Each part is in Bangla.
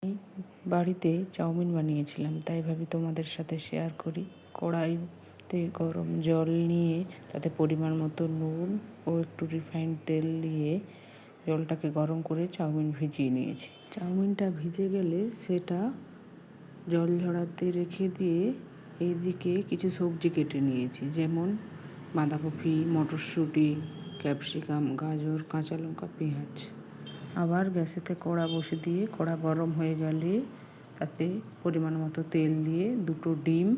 আমি বাড়িতে চাউমিন বানিয়েছিলাম, তাই ভাবি তোমাদের সাথে শেয়ার করি। কড়াইতে গরম জল নিয়ে তাতে পরিমাণ মতো নুন ও একটু রিফাইন্ড তেল দিয়ে জলটাকে গরম করে চাউমিন ভিজিয়ে নিয়েছি। চাউমিনটা ভিজে গেলে সেটা জল ঝরাতে রেখে দিয়ে এইদিকে কিছু সবজি কেটে নিয়েছি, যেমন বাঁধাকপি, মটরশুঁটি, ক্যাপসিকাম, গাজর, কাঁচা লঙ্কা, পেঁয়াজ। আবার গ্যাসেতে কড়া বসে দিয়ে কড়া গরম হয়ে গেলে তাতে পরিমাণ মতো তেল দিয়ে দুটো ডিম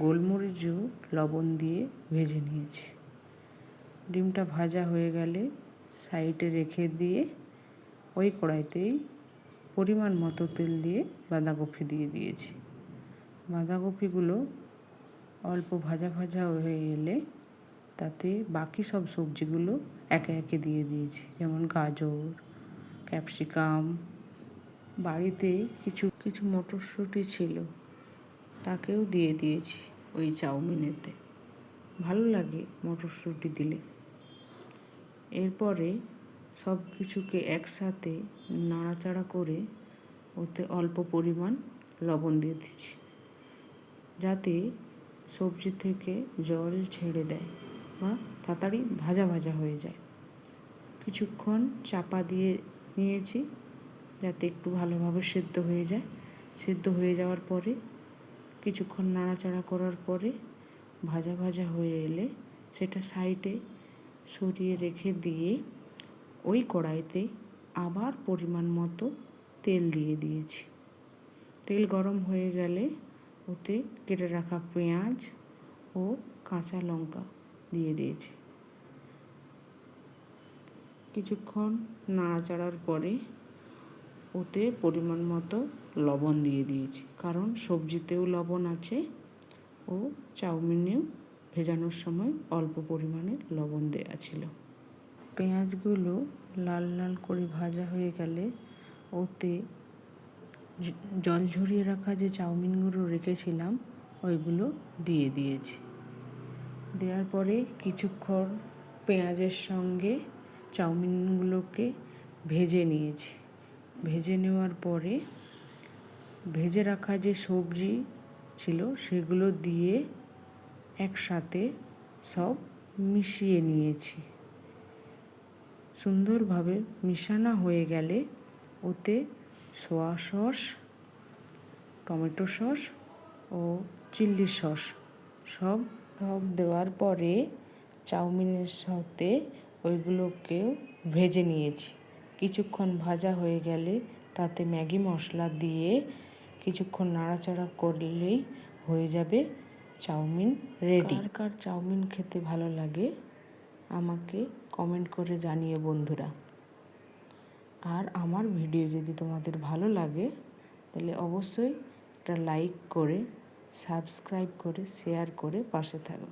গোলমরিচ ও লবণ দিয়ে ভেজে নিয়েছি। ডিমটা ভাজা হয়ে গেলে সাইডে রেখে দিয়ে ওই কড়াইতেই পরিমাণ মতো তেল দিয়ে বাঁধাকপি দিয়ে দিয়েছি। বাঁধাকপিগুলো অল্প ভাজা ভাজা হয়ে এলে তাতে বাকি সব সবজিগুলো একে একে দিয়ে দিয়েছি, যেমন গাজর, ক্যাপসিকাম। বাড়িতে কিছু মটরশুঁটি ছিল, তাকেও দিয়ে দিয়েছি ওই চাউমিনেতে। ভালো লাগে মটরশুঁটি দিলে। এরপরে সব কিছুকে একসাথে নাড়াচাড়া করে ওতে অল্প পরিমাণ লবণ দিয়ে দিচ্ছি, যাতে সবজি থেকে জল ছেড়ে দেয় বা তাড়াতাড়ি ভাজা ভাজা হয়ে যায়। কিছুক্ষণ চাপা দিয়ে নিয়েছি যাতে একটু ভালোভাবে সেদ্ধ হয়ে যায়। সেদ্ধ হয়ে যাওয়ার পরে কিছুক্ষণ নাড়াচাড়া করার পরে ভাজা ভাজা হয়ে এলে সেটা সাইডে সরিয়ে রেখে দিয়ে ওই কড়াইতে আবার পরিমাণ মতো তেল দিয়ে দিয়েছি। তেল গরম হয়ে গেলে ওতে কেটে রাখা পেঁয়াজ ও কাঁচা লঙ্কা দিয়ে দিয়েছি। কিছুক্ষণ নাড়াচাড়ার পরে ওতে পরিমাণ মতো লবণ দিয়ে দিয়েছি, কারণ সবজিতেও লবণ আছে ও চাউমিনেও ভেজানোর সময় অল্প পরিমাণে লবণ দেওয়া ছিল। পেঁয়াজগুলো লাল লাল করে ভাজা হয়ে গেলে ওতে জল ঝরিয়ে রাখা যে চাউমিনগুলো রেখেছিলাম ওইগুলো দিয়ে দিয়েছি। দেওয়ার পরে কিছুক্ষণ পেঁয়াজের সঙ্গে চাউমিনগুলোকে ভেজে নিয়েছি। ভেজে নেওয়ার পরে ভেজে রাখা যে সবজি ছিল সেগুলো দিয়ে একসাথে সব মিশিয়ে নিয়েছি। সুন্দরভাবে মিশানো হয়ে গেলে ওতে সোয়া সস, টমেটো সস ও চিলি সস সব দেওয়ার পরে চাউমিনের সাথে ওইগুলোকেও ভেজে নিয়েছি। কিছুক্ষণ ভাজা হয়ে গেলে তাতে ম্যাগি মশলা দিয়ে কিছুক্ষণ নাড়াচাড়া করলেই হয়ে যাবে চাউমিন রেডি। কার কার চাউমিন খেতে ভালো লাগে আমাকে কমেন্ট করে জানিয়ে বন্ধুরা। আর আমার ভিডিও যদি তোমাদের ভালো লাগে তাহলে অবশ্যই একটা লাইক করে, সাবস্ক্রাইব করে, শেয়ার করে পাশে থাকবে।